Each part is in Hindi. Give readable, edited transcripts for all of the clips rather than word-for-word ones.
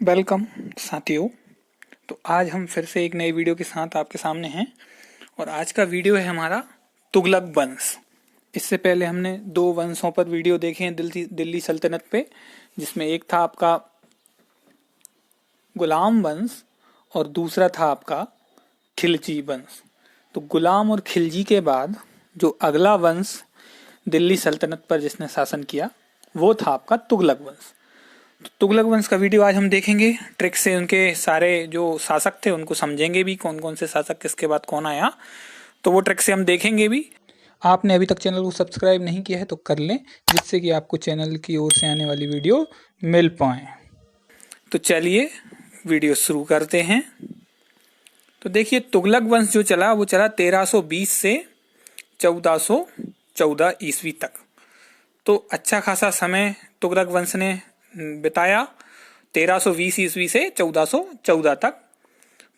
वेलकम साथियों। तो आज हम फिर से एक नई वीडियो के साथ आपके सामने हैं और आज का वीडियो है हमारा तुगलक वंश। इससे पहले हमने दो वंशों पर वीडियो देखे हैं दिल्ली सल्तनत पे, जिसमें एक था आपका गुलाम वंश और दूसरा था आपका खिलजी वंश। तो गुलाम और खिलजी के बाद जो अगला वंश दिल्ली सल्तनत पर जिसने शासन किया वो था आपका तुगलक वंश। तुगलक वंश का वीडियो आज हम देखेंगे, ट्रिक से उनके सारे जो शासक थे उनको समझेंगे भी, कौन कौन से शासक किसके बाद कौन आया, तो वो ट्रिक से हम देखेंगे भी। आपने अभी तक चैनल को सब्सक्राइब नहीं किया है तो कर लें, जिससे कि आपको चैनल की ओर से आने वाली वीडियो मिल पाए। तो चलिए वीडियो शुरू करते हैं। तो देखिए, तुगलक वंश जो चला वो चला 1320 से 1414 ईस्वी तक। तो अच्छा खासा समय तुगलक वंश ने बिताया, 1320 ईस्वी से 1414 तक।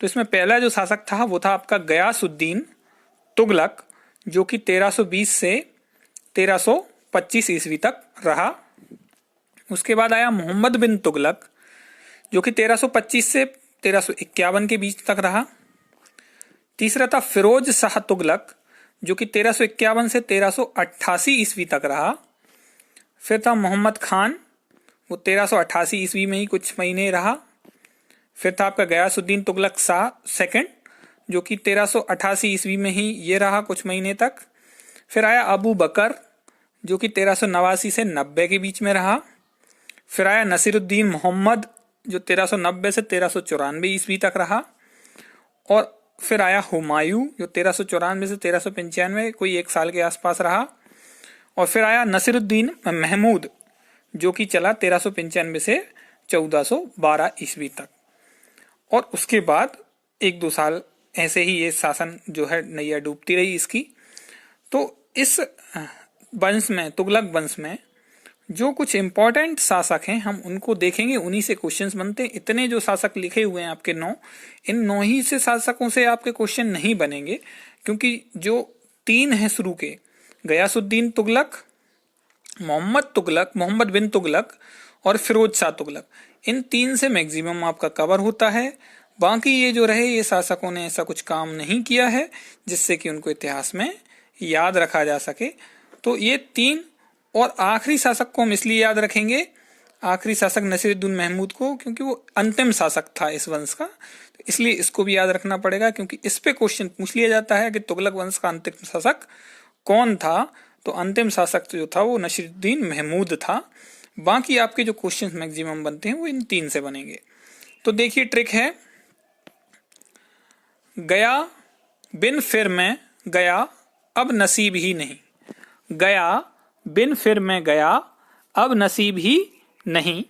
तो इसमें पहला जो शासक था वो था आपका गयासुद्दीन तुगलक, जो कि 1320 से 1325 ईस्वी तक रहा। उसके बाद आया मोहम्मद बिन तुगलक, जो कि 1325 से 1351 के बीच तक रहा। तीसरा था फिरोज शाह तुगलक, जो कि 1351 से 1388 ईस्वी तक रहा। फिर था मोहम्मद खान, वो 1388 ईस्वी में ही कुछ महीने रहा। फिर था आपका गयासुद्दीन तुगलक शाह सेकंड, जो कि 1388 ईस्वी में ही ये रहा कुछ महीने तक। फिर आया अबू बकर, जो कि 1389 से 90 के बीच में रहा। फिर आया नसीरुद्दीन मोहम्मद, जो 1390 से 1394 ईस्वी तक रहा। और फिर आया हुमायूं, जो 1394 से 1395 कोई एक साल के आसपास रहा। और फिर आया नसीरुद्दीन महमूद, जो कि चला 1395 से 1412 ईस्वी तक। और उसके बाद एक दो साल ऐसे ही ये शासन जो है नैया डूबती रही इसकी। तो इस वंश में, तुगलक वंश में जो कुछ इंपॉर्टेंट शासक हैं हम उनको देखेंगे, उन्हीं से क्वेश्चंस बनते हैं। इतने जो शासक लिखे हुए हैं आपके 9, इन 9 ही से शासकों से आपके क्वेश्चन नहीं बनेंगे, क्योंकि जो 3 हैं शुरू के, गयासुद्दीन तुगलक, मोहम्मद बिन तुगलक और फिरोज शाह तुगलक, इन 3 से मैक्सिमम आपका कवर होता है। बाकी ये जो रहे, ये शासकों ने ऐसा कुछ काम नहीं किया है जिससे कि उनको इतिहास में याद रखा जा सके। तो ये 3 और आखिरी शासक को हम इसलिए याद रखेंगे, आखिरी शासक नसीरुद्दीन महमूद को, क्योंकि वो अंतिम शासक था इस वंश का, इसलिए इसको भी याद रखना पड़ेगा, क्योंकि इस पे क्वेश्चन पूछ लिया जाता है कि तुगलक वंश का अंतिम शासक कौन था। तो अंतिम शासक जो था वो नसीरुद्दीन महमूद था। बाकी आपके जो क्वेश्चन मैक्सिमम बनते हैं वो इन 3 से बनेंगे। तो देखिए, ट्रिक है, गया बिन फिर में गया अब नसीब ही नहीं। गया बिन फिर में गया अब नसीब ही नहीं।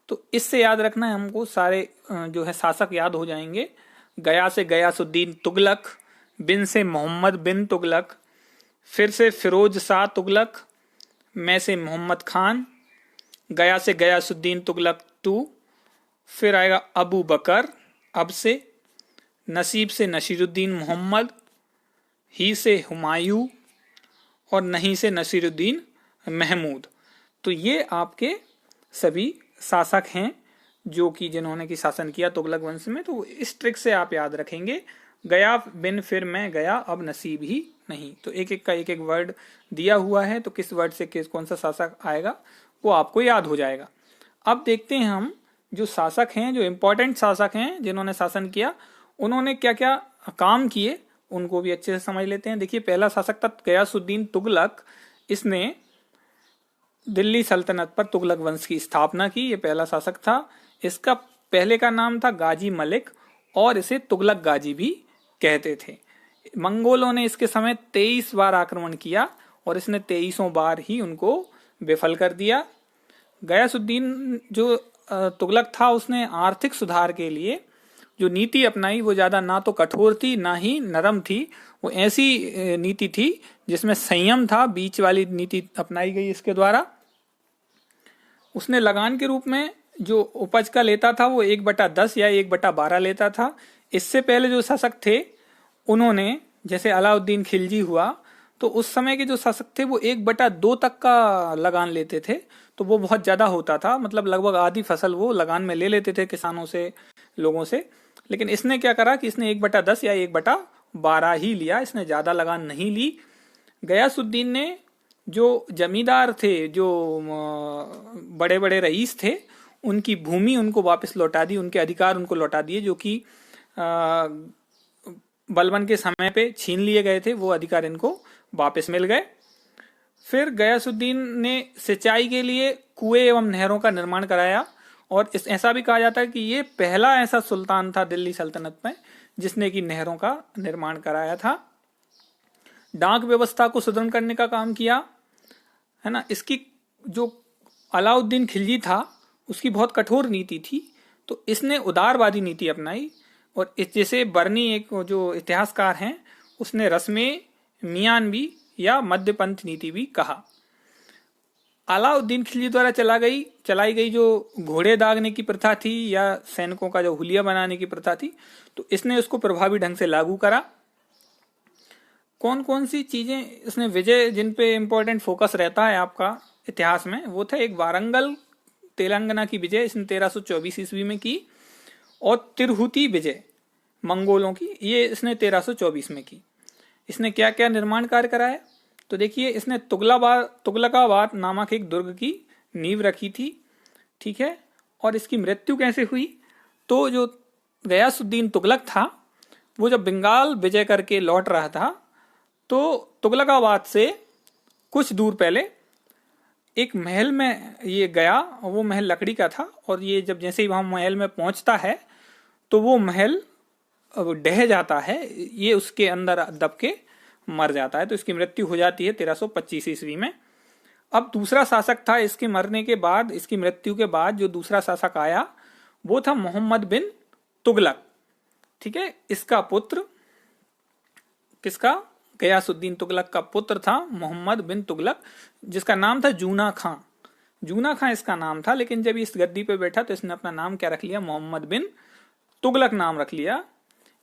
तो इससे याद रखना है हमको, सारे जो है शासक याद हो जाएंगे। गया से गयासुद्दीन तुगलक, बिन से मोहम्मद बिन तुगलक, फिर से फिरोज शाह तुगलक, मैं से मोहम्मद खान, गया से गयासुद्दीन तुगलक 2, फिर आएगा अबू बकर, अब से नसीब से नसीरुद्दीन मोहम्मद, ही से हुमायूं और नहीं से नसीरुद्दीन महमूद। तो ये आपके सभी शासक हैं जो कि जिन्होंने की शासन किया तुगलक वंश में। तो इस ट्रिक से आप याद रखेंगे, गया बिन फिर में गया अब नसीब ही नहीं। तो एक एक का एक एक वर्ड दिया हुआ है, तो किस वर्ड से कौन सा शासक आएगा वो आपको याद हो जाएगा। अब देखते हैं हम जो शासक हैं, जो इंपॉर्टेंट शासक हैं जिन्होंने शासन किया, उन्होंने क्या क्या काम किए उनको भी अच्छे से समझ लेते हैं। देखिए, पहला शासक था गयासुद्दीन तुगलक। इसने दिल्ली सल्तनत पर तुगलक वंश की स्थापना की। ये पहला शासक था। इसका पहले का नाम था गाजी मलिक और इसे तुगलक गाजी भी कहते थे। मंगोलों ने इसके समय 23 बार आक्रमण किया और इसने 23 बार ही उनको विफल कर दिया। गयासुद्दीन जो तुगलक था, उसने आर्थिक सुधार के लिए जो नीति अपनाई वो ज्यादा ना तो कठोर थी ना ही नरम थी। वो ऐसी नीति थी जिसमें संयम था, बीच वाली नीति अपनाई गई इसके द्वारा। उसने लगान के रूप में जो उपज का लेता था वो 1/10 या 1/12 लेता था। इससे पहले जो शासक थे उन्होंने, जैसे अलाउद्दीन खिलजी हुआ, तो उस समय के जो शासक थे वो 1/2 तक का लगान लेते थे, तो वो बहुत ज्यादा होता था, मतलब लगभग आधी फसल वो लगान में ले लेते थे किसानों से, लोगों से। लेकिन इसने क्या करा कि इसने 1/10 या 1/12 ही लिया, इसने ज्यादा लगान नहीं ली। गयासुद्दीन ने जो जमींदार थे, जो बड़े बड़े रईस थे, उनकी भूमि उनको वापस लौटा दी, उनके अधिकार उनको लौटा दिए, जो कि बलबन के समय पे छीन लिए गए थे, वो अधिकार इनको वापस मिल गए। फिर गयासुद्दीन ने सिंचाई के लिए कुएं एवं नहरों का निर्माण कराया, और ऐसा भी कहा जाता है कि ये पहला ऐसा सुल्तान था दिल्ली सल्तनत में जिसने की नहरों का निर्माण कराया था। डाक व्यवस्था को सुदृढ़ करने का काम किया, है ना। इसकी जो अलाउद्दीन खिलजी था उसकी बहुत कठोर नीति थी, तो इसने उदारवादी नीति अपनाई। और जैसे बर्नी एक जो इतिहासकार हैं, उसने रस्मे मियानवी या मध्यपंथ नीति भी कहा। अलाउद्दीन खिलजी द्वारा चलाई गई जो घोड़े दागने की प्रथा थी या सैनिकों का जो हुलिया बनाने की प्रथा थी, तो इसने उसको प्रभावी ढंग से लागू करा। कौन कौन सी चीजें इसने विजय, जिन पे इंपॉर्टेंट फोकस रहता है आपका इतिहास में, वो था एक वारंगल तेलंगाना की विजय इसने 1324 ईस्वी में की, और तिरहुती विजय मंगोलों की, ये इसने 1324 में की। इसने क्या क्या निर्माण कार्य कराया, तो देखिए इसने तुगलकाबाद नामक एक दुर्ग की नींव रखी थी, ठीक है। और इसकी मृत्यु कैसे हुई, तो जो गयासुद्दीन तुगलक था वो जब बंगाल विजय करके लौट रहा था, तो तुगलकाबाद से कुछ दूर पहले एक महल में ये गया, वो महल लकड़ी का था, और ये जब जैसे ही वहां महल में पहुंचता है तो वो महल ढह जाता है, ये उसके अंदर दब के मर जाता है, तो इसकी मृत्यु हो जाती है 1325 ईस्वी में। अब दूसरा शासक था इसके मरने के बाद, इसकी मृत्यु के बाद जो दूसरा शासक आया वो था मोहम्मद बिन तुगलक, ठीक है। इसका पुत्र, किसका, गयासुद्दीन तुगलक का पुत्र था मोहम्मद बिन तुगलक, जिसका नाम था जूना खां। जूना खां इसका नाम था, लेकिन जब इस गद्दी पे बैठा तो इसने अपना नाम क्या रख लिया, मोहम्मद बिन तुगलक नाम रख लिया।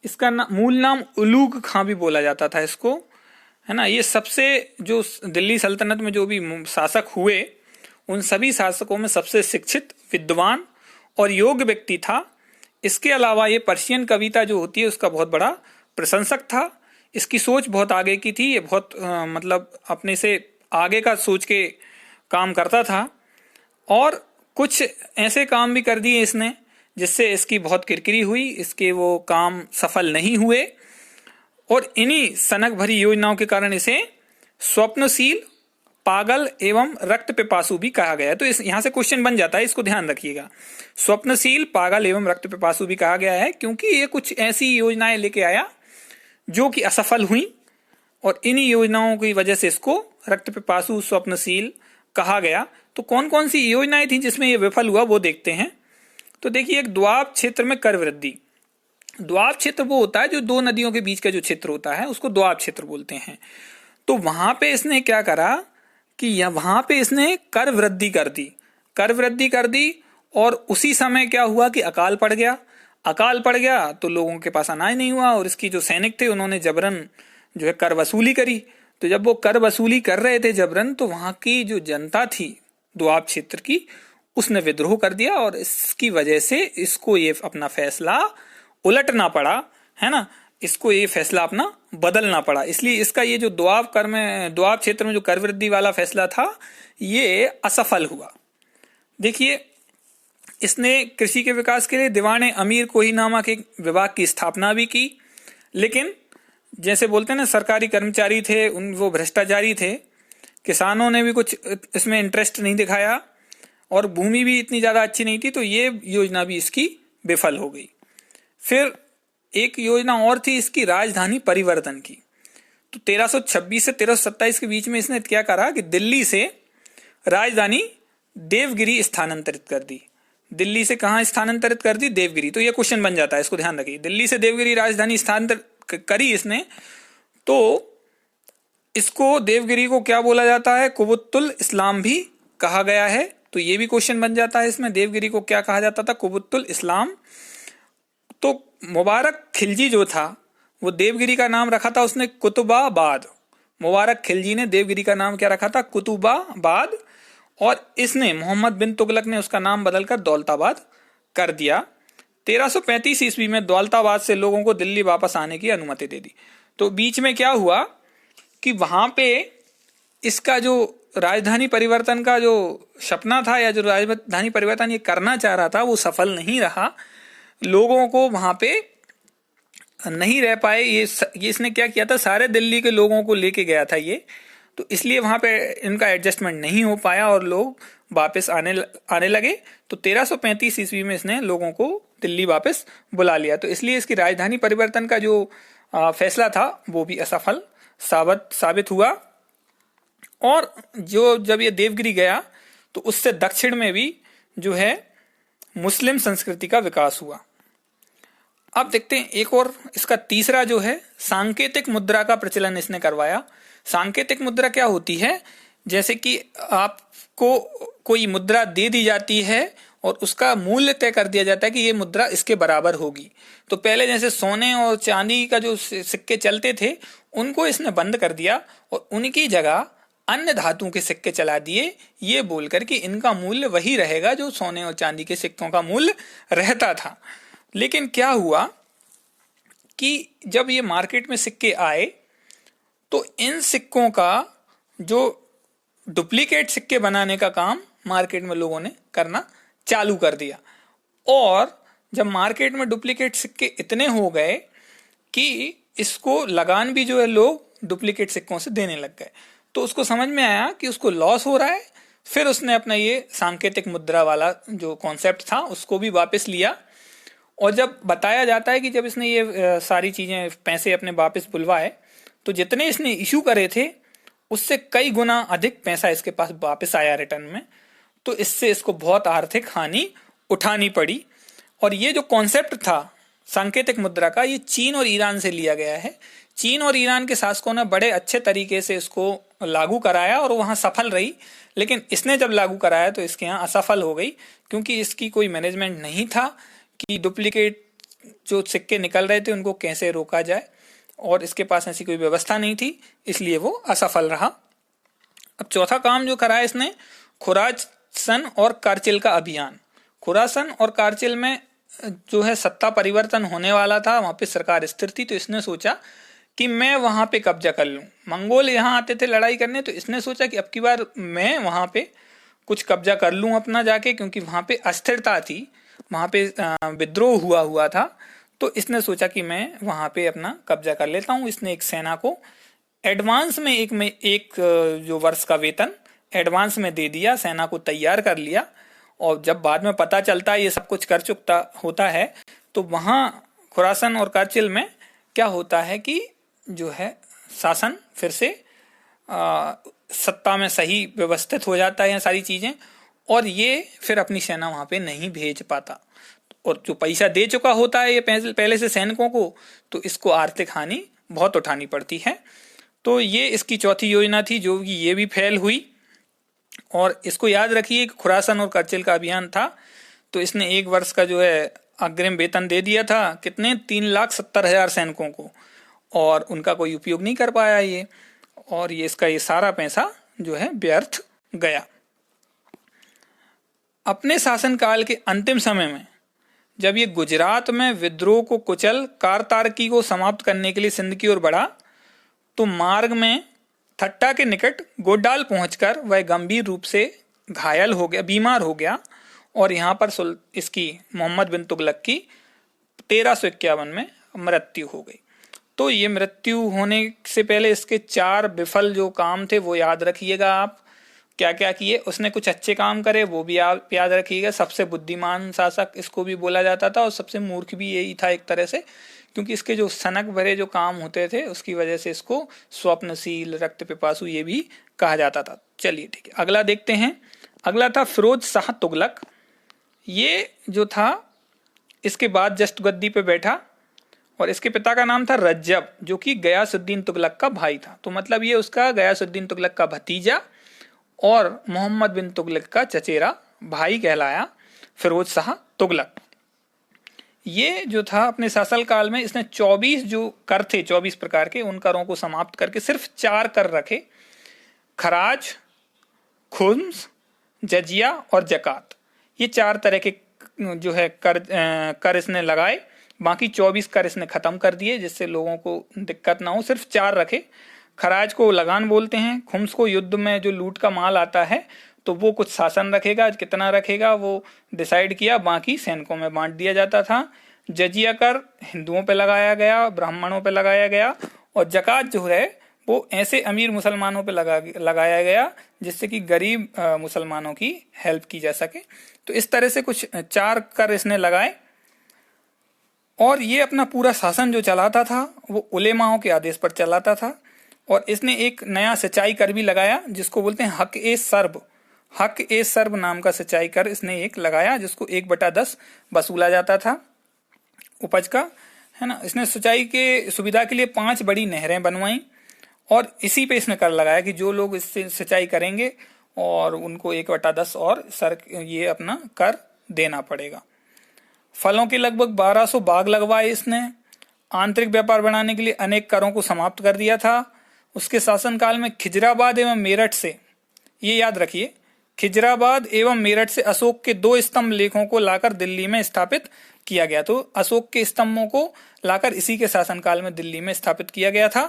इसका मूल नाम उलूग खां भी बोला जाता था इसको, है ना। ये सबसे जो दिल्ली सल्तनत में जो भी शासक हुए, उन सभी शासकों में सबसे शिक्षित, विद्वान और योग्य व्यक्ति था। इसके अलावा ये पर्शियन कविता जो होती है उसका बहुत बड़ा प्रशंसक था। इसकी सोच बहुत आगे की थी, ये बहुत मतलब अपने से आगे का सोच के काम करता था, और कुछ ऐसे काम भी कर दिए इसने जिससे इसकी बहुत किरकिरी हुई, इसके वो काम सफल नहीं हुए, और इन्हीं सनक भरी योजनाओं के कारण इसे स्वप्नशील, पागल एवं रक्त पिपासु भी कहा गया है। तो इस यहां से क्वेश्चन बन जाता है, इसको ध्यान रखिएगा। स्वप्नशील, पागल एवं रक्त पिपासु भी कहा गया है क्योंकि ये कुछ ऐसी योजनाएं लेके आया जो कि असफल हुई, और इन्हीं योजनाओं की वजह से इसको रक्त पिपासु, स्वप्नशील कहा गया। तो कौन कौन सी योजनाएं थी जिसमें ये विफल हुआ वो देखते हैं। तो देखिए, एक द्वाब क्षेत्र में कर वृद्धि। द्वाब क्षेत्र वो होता है जो दो नदियों के बीच का जो क्षेत्र होता है उसको द्वाब क्षेत्र बोलते हैं। तो वहां पे इसने क्या करा कि वहां पे इसने कर वृद्धि कर दी, कर वृद्धि कर दी, और उसी समय क्या हुआ कि अकाल पड़ गया। अकाल पड़ गया तो लोगों के पास अनाज नहीं हुआ, और इसकी जो सैनिक थे उन्होंने जबरन जो है कर वसूली करी। तो जब वो कर वसूली कर रहे थे जबरन, तो वहां की जो जनता थी दोआब क्षेत्र की, उसने विद्रोह कर दिया, और इसकी वजह से इसको ये अपना फैसला उलटना पड़ा, है ना। इसको ये फैसला अपना बदलना पड़ा। इसलिए इसका ये जो दोआब क्षेत्र में जो कर वृद्धि वाला फैसला था ये असफल हुआ। देखिए, इसने कृषि के विकास के लिए दीवाने अमीर कोही नामक एक विभाग की स्थापना भी की, लेकिन जैसे बोलते हैं ना, सरकारी कर्मचारी थे वो भ्रष्टाचारी थे, किसानों ने भी कुछ इसमें इंटरेस्ट नहीं दिखाया, और भूमि भी इतनी ज्यादा अच्छी नहीं थी, तो ये योजना भी इसकी विफल हो गई। फिर एक योजना और थी इसकी, राजधानी परिवर्तन की। तो 1326 से 1327 के बीच में इसने क्या करा कि दिल्ली से राजधानी देवगिरी स्थानांतरित कर दी। दिल्ली से कहां स्थानांतरित कर दी, देवगिरी। तो ये क्वेश्चन बन जाता है, इसको ध्यान रखिए। दिल्ली से देवगिरी राजधानी स्थानांतरित करी इसने, तो इसको देवगिरी को क्या बोला जाता है, कुबुतुल इस्लाम भी कहा गया है। तो ये भी क्वेश्चन बन जाता है इसमें, देवगिरी को क्या कहा जाता था, कुबुतुल इस्लाम। तो मुबारक खिलजी जो था वो देवगिरी का नाम रखा था उसने कुतुबाबाद। मुबारक खिलजी ने देवगिरी का नाम क्या रखा था? कुतुबाबाद, और इसने मोहम्मद बिन तुगलक ने उसका नाम बदलकर दौलताबाद कर दिया। 1335 ईस्वी में दौलताबाद से लोगों को दिल्ली वापस आने की अनुमति दे दी। तो बीच में क्या हुआ कि वहां पे इसका जो राजधानी परिवर्तन का जो सपना था, या जो राजधानी परिवर्तन ये करना चाह रहा था, वो सफल नहीं रहा। लोगों को वहां पे नहीं रह पाए। ये इसने क्या किया था, सारे दिल्ली के लोगों को लेके गया था ये, तो इसलिए वहां पे इनका एडजस्टमेंट नहीं हो पाया और लोग वापस आने लगे। तो 1335 ईस्वी में इसने लोगों को दिल्ली वापस बुला लिया। तो इसलिए इसकी राजधानी परिवर्तन का जो फैसला था वो भी असफल साबित हुआ। और जब ये देवगिरी गया तो उससे दक्षिण में भी जो है मुस्लिम संस्कृति का विकास हुआ। अब देखते हैं एक और इसका तीसरा जो है सांकेतिक मुद्रा का प्रचलन इसने करवाया। सांकेतिक मुद्रा क्या होती है? जैसे कि आपको कोई मुद्रा दे दी जाती है और उसका मूल्य तय कर दिया जाता है कि ये मुद्रा इसके बराबर होगी। तो पहले जैसे सोने और चांदी का जो सिक्के चलते थे उनको इसने बंद कर दिया और उनकी जगह अन्य धातुओं के सिक्के चला दिए, ये बोलकर कि इनका मूल्य वही रहेगा जो सोने और चांदी के सिक्कों का मूल्य रहता था। लेकिन क्या हुआ कि जब ये मार्केट में सिक्के आए तो इन सिक्कों का जो डुप्लीकेट सिक्के बनाने का काम मार्केट में लोगों ने करना चालू कर दिया। और जब मार्केट में डुप्लीकेट सिक्के इतने हो गए कि इसको लगान भी जो है लोग डुप्लीकेट सिक्कों से देने लग गए, तो उसको समझ में आया कि उसको लॉस हो रहा है। फिर उसने अपना ये सांकेतिक मुद्रा वाला जो कॉन्सेप्ट था उसको भी वापस लिया। और जब बताया जाता है कि जब इसने ये सारी चीजें पैसे अपने वापस बुलवाए तो जितने इसने इशू करे थे उससे कई गुना अधिक पैसा इसके पास वापस आया रिटर्न में। तो इससे इसको बहुत आर्थिक हानि उठानी पड़ी। और ये जो कॉन्सेप्ट था सांकेतिक मुद्रा का, ये चीन और ईरान से लिया गया है। चीन और ईरान के शासकों ने बड़े अच्छे तरीके से इसको लागू कराया और वहां सफल रही। लेकिन इसने जब लागू कराया तो इसके यहाँ असफल हो गई, क्योंकि इसकी कोई मैनेजमेंट नहीं था कि डुप्लीकेट जो सिक्के निकल रहे थे उनको कैसे रोका जाए, और इसके पास ऐसी कोई व्यवस्था नहीं थी, इसलिए वो असफल रहा। अब चौथा काम जो करा इसने, खुरासन और कारचिल का अभियान। खुरासन और कारचिल में जो है सत्ता परिवर्तन होने वाला था, वहां पे सरकार स्थिर थी। तो इसने सोचा कि मैं वहां पे कब्जा कर लूं। मंगोल यहाँ आते थे लड़ाई करने, तो इसने सोचा कि अब की बार मैं वहां पे कुछ कब्जा कर लूं अपना जाके, क्योंकि वहां पे अस्थिरता थी, वहां पे विद्रोह हुआ था। तो इसने सोचा कि मैं वहां पे अपना कब्जा कर लेता हूं। इसने एक सेना को एडवांस में एक जो वर्ष का वेतन एडवांस में दे दिया, सेना को तैयार कर लिया। और जब बाद में पता चलता है ये सब कुछ कर चुका होता है, तो वहां खुरासन और कारचिल में क्या होता है कि जो है शासन फिर से सत्ता में सही व्यवस्थित हो जाता है सारी चीजें, और ये फिर अपनी सेना वहां पे नहीं भेज पाता। और जो पैसा दे चुका होता है ये पहले से सैनिकों को, तो इसको आर्थिक हानि बहुत उठानी पड़ती है। तो ये इसकी चौथी योजना थी, जो कि ये भी फेल हुई। और इसको याद रखिए कि खुरासन और करचिल का अभियान था, तो इसने एक वर्ष का जो है अग्रिम वेतन दे दिया था, कितने 3,70,000 सैनिकों को, और उनका कोई उपयोग नहीं कर पाया ये, और ये इसका ये सारा पैसा जो है व्यर्थ गया। अपने शासनकाल के अंतिम समय में जब ये गुजरात में विद्रोह को कुचल कारतारकी को समाप्त करने के लिए सिंध की ओर बढ़ा, तो मार्ग में थट्टा के निकट गोड्डाल पहुंचकर वह गंभीर रूप से घायल हो गया, बीमार हो गया, और यहाँ पर इसकी मोहम्मद बिन तुगलक की 1351 में मृत्यु हो गई। तो ये मृत्यु होने से पहले इसके 4 विफल जो काम थे वो याद रखिएगा आप, क्या क्या किए। उसने कुछ अच्छे काम करे वो भी आप याद रखिएगा। सबसे बुद्धिमान शासक इसको भी बोला जाता था, और सबसे मूर्ख भी यही था एक तरह से, क्योंकि इसके जो सनक भरे जो काम होते थे उसकी वजह से इसको स्वप्नशील, रक्त पिपासु ये भी कहा जाता था। चलिए ठीक है, अगला देखते हैं। अगला था फिरोज शाह तुगलक। ये जो था इसके बाद जस्ट गद्दी पे बैठा, और इसके पिता का नाम था रज्जब, जो कि गयासुद्दीन तुगलक का भाई था। तो मतलब ये उसका गयासुद्दीन तुगलक का भतीजा और मोहम्मद बिन तुगलक का चचेरा भाई कहलाया फिरोज शाह तुगलक। ये जो था अपने शासन काल में इसने 24 जो कर थे 24 प्रकार के, उन करों को समाप्त करके सिर्फ 4 कर रखे, खराज, खुम्स, जजिया और जकात। ये 4 तरह के जो है कर इसने लगाए, बाकी 24 कर इसने खत्म कर दिए जिससे लोगों को दिक्कत ना हो, सिर्फ 4 रखे। खराज को लगान बोलते हैं, खुम्स को युद्ध में जो लूट का माल आता है तो वो कुछ शासन रखेगा, कितना रखेगा वो डिसाइड किया, बाकी सैनिकों में बांट दिया जाता था। जजिया कर हिंदुओं पे लगाया गया, ब्राह्मणों पे लगाया गया, और जकात जो है वो ऐसे अमीर मुसलमानों पे लगाया गया जिससे कि गरीब मुसलमानों की हेल्प की जा सके। तो इस तरह से कुछ 4 कर इसने लगाए, और ये अपना पूरा शासन जो चलाता था वो उलेमाओं के आदेश पर चलाता था। और इसने एक नया सिंचाई कर भी लगाया जिसको बोलते हैं हक ए सर्ब नाम का सिंचाई कर इसने एक लगाया, जिसको 1/10 वसूला जाता था उपज का, है ना। इसने सिंचाई के सुविधा के लिए 5 बड़ी नहरें बनवाई, और इसी पे इसने कर लगाया कि जो लोग इससे सिंचाई करेंगे और उनको 1/10 और ये अपना कर देना पड़ेगा। फलों के लगभग 1200 बाग लगवाए इसने। आंतरिक व्यापार बढ़ाने के लिए अनेक करों को समाप्त कर दिया था। उसके शासनकाल में खिजराबाद एवं मेरठ से, ये याद रखिए, खिजराबाद एवं मेरठ से अशोक के 2 स्तंभ लेखों को लाकर दिल्ली में स्थापित किया गया। तो अशोक के स्तंभों को लाकर इसी के शासनकाल में दिल्ली में स्थापित किया गया था।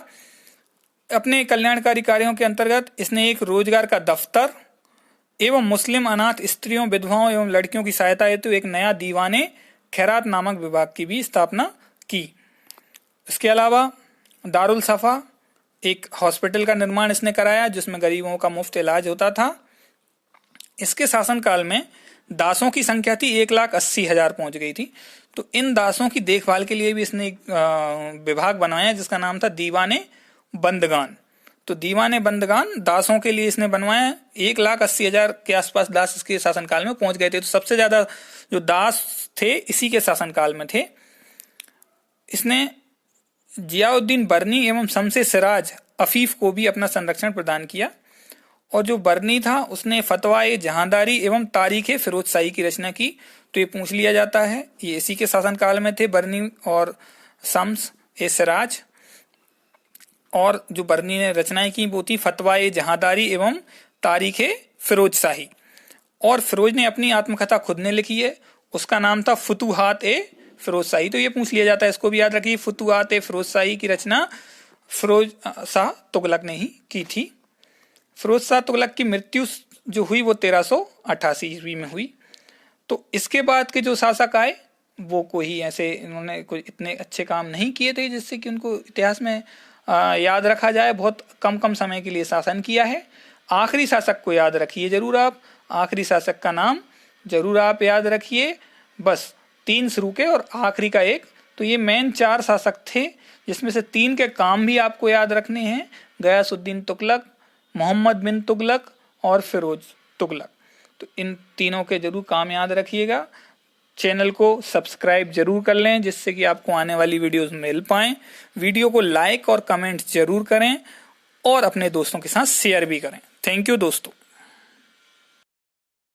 अपने कल्याणकारी कार्यों के अंतर्गत इसने एक रोजगार का दफ्तर एवं मुस्लिम अनाथ स्त्रियों, विधवाओं एवं लड़कियों की सहायता हेतु एक नया दीवाने खैरात नामक विभाग की भी स्थापना की। इसके अलावा दारुल सफा एक हॉस्पिटल का निर्माण इसने कराया जिसमें गरीबों का मुफ्त इलाज होता था। इसके शासनकाल में दासों की संख्या थी 1,80,000 पहुंच गई थी। तो इन दासों की देखभाल के लिए भी इसने एक विभाग बनाया जिसका नाम था दीवाने बंदगान। तो दीवाने बंदगान दासों के लिए इसने बनवाया। 1,80,000 के आसपास दास इसके शासनकाल में पहुंच गए थे। तो सबसे ज्यादा जो दास थे इसी के शासनकाल में थे। इसने जियाउद्दीन बर्नी एवं शमसे सिराज अफीफ को भी अपना संरक्षण प्रदान किया। और जो बर्नी था उसने फतवाए जहांदारी एवं तारीख फिरोज शाही की रचना की। तो ये पूछ लिया जाता है, ये इसी के शासनकाल में थे, बर्नी और शम्स ए सिराज। और जो बर्नी ने रचनाएं की वो थी फतवाए जहांदारी एवं तारीख फिरोज शाही। और फिरोज ने अपनी आत्मकथा खुद ने लिखी है, उसका नाम था फुतुहात ए फिरोज शाही। तो ये पूछ लिया जाता है, इसको भी याद रखिए, फुतुहात ए फिरोज शाही की रचना फिरोज शाह तुगलक ने ही की थी। फिरोज शाह तुगलक की मृत्यु जो हुई वो 1388 ईस्वी में हुई। तो इसके बाद के जो शासक आए वो कोई ऐसे इन्होंने कोई इतने अच्छे काम नहीं किए थे जिससे कि उनको इतिहास में याद रखा जाए। बहुत कम समय के लिए शासन किया है। आखिरी शासक को याद रखिए जरूर आप, आखिरी शासक का नाम जरूर आप याद रखिए। बस 3 शुरू के और आखिरी का 1। तो ये मेन 4 शासक थे जिसमें से 3 के काम भी आपको याद रखने हैं, गयासुद्दीन तुगलक, मोहम्मद बिन तुगलक और फिरोज तुगलक। तो इन तीनों के जरूर काम याद रखिएगा। चैनल को सब्सक्राइब जरूर कर लें जिससे कि आपको आने वाली वीडियोस मिल पाएं। वीडियो को लाइक और कमेंट जरूर करें और अपने दोस्तों के साथ शेयर भी करें। थैंक यू दोस्तों।